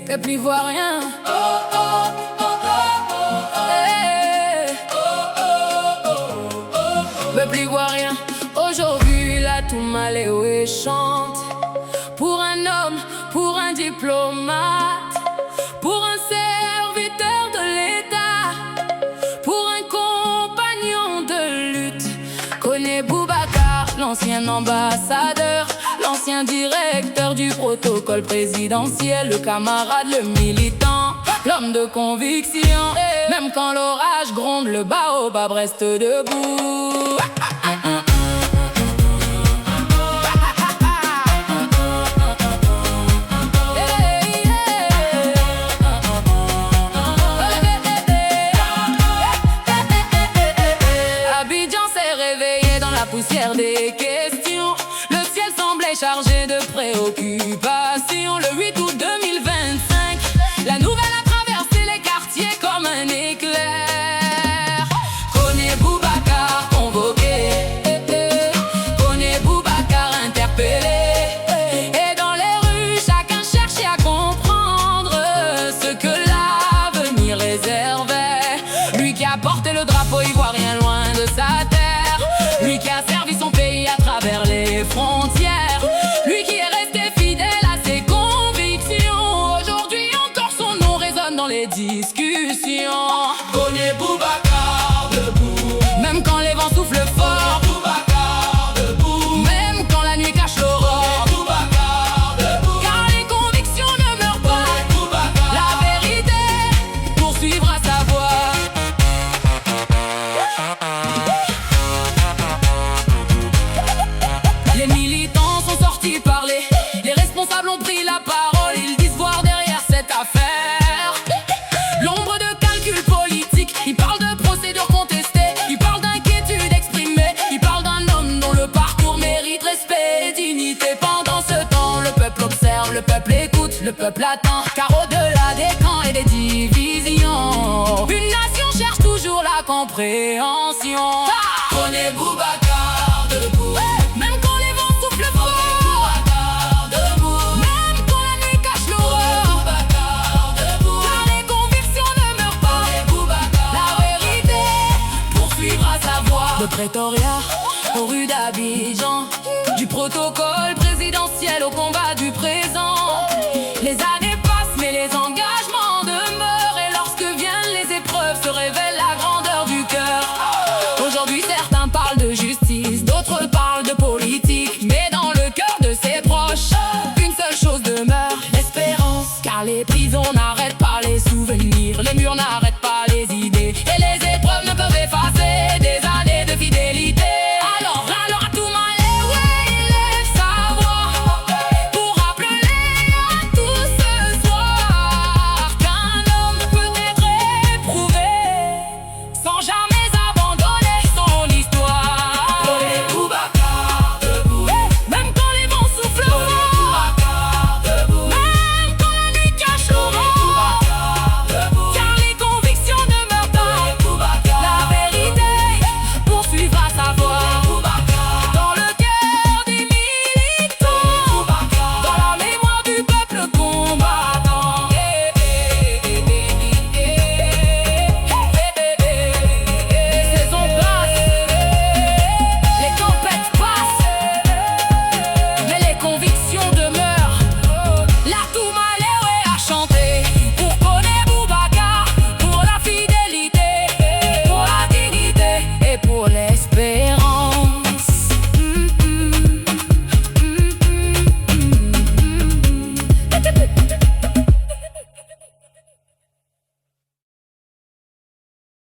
Peuple ivoirien. Peuple ivoirien. Aujourd'hui la Toumaléoué chante pour un homme, pour un diplomate, pour un serviteur de l'État, pour un compagnon de lutte. Connais Boubacar, l'ancien ambassadeur, l'ancien directeur du protocole présidentiel, le camarade, le militant, l'homme de conviction. Même quand l'orage gronde, le baobab reste debout. Abidjan s'est réveillé dans la poussière des questions. Le ciel semblait chargé de préoccupations. Le 8 août 2025, la nouvelle a traversé les quartiers comme un éclair. Connais Boubacar convoqué, connais Boubacar interpellé. Et dans les rues, chacun cherchait à comprendre ce que l'avenir réservait. Lui qui a porté le drapeau ivoirien loin de sa terre, lui qui a servi son pays à travers les frontières, lui qui est resté fidèle à ses convictions. Aujourd'hui encore son nom résonne dans les discussions. Connais Boubacar debout, Même quand les vents soufflent fort, Boubacar debout, même quand la nuit cache l'aurore, Boubacar debout, car les convictions ne meurent pas. Boubacar. La vérité poursuivra sa voie. Les militants sont sortis parler, les responsables ont pris la parole. Ils disent voir derrière cette affaire l'ombre de calculs politiques. Ils parlent de procédures contestées, ils parlent d'inquiétudes exprimées, ils parlent d'un homme dont le parcours mérite respect et dignité. Pendant ce temps, le peuple observe, le peuple écoute, le peuple attend. Car au-delà des camps et des divisions, une nation cherche toujours la compréhension. Connais Boubacar debout, Même quand les vents soufflent fort, Boubacar debout, même quand la nuit cache l'aurore, Boubacar debout, car les convictions ne meurent pas. Boubacar. La vérité poursuivra sa voie. De Pretoria aux rues d'Abidjan, du protocole présidentiel au combat du présent. Les années passent mais les engagements demeurent, et lorsque viennent les épreuves se révèle la grandeur du cœur. Aujourd'hui certains parlent de justice, d'autres parlent de politique, mais dans le cœur de ses proches, une seule chose demeure, l'espérance. Car les prisons n'arrêtent pas les souvenirs, les murs n'arrêtent pas les idées, et les épreuves ne peuvent effacer des années de fidélité. Alors à Toumaléoué, il lève sa voix pour rappeler à tous ce soir qu'un homme peut être éprouvé sans jamais abandonner son histoire. Connais Boubacar debout, Même quand les vents soufflent fort, Boubacar debout, même quand la nuit cache l'aurore, Boubacar debout, car les convictions ne meurent pas. Boubacar. La vérité poursuivra sa voie. Boubacar. Dans le cœur des militants, dans la mémoire du peuple combattant. Les saisons passent, les tempêtes passent, mais les convictions demeurent. La Toumaléoué a chanté pour connaître Boubacar, pour la fidélité, pour la dignité et pour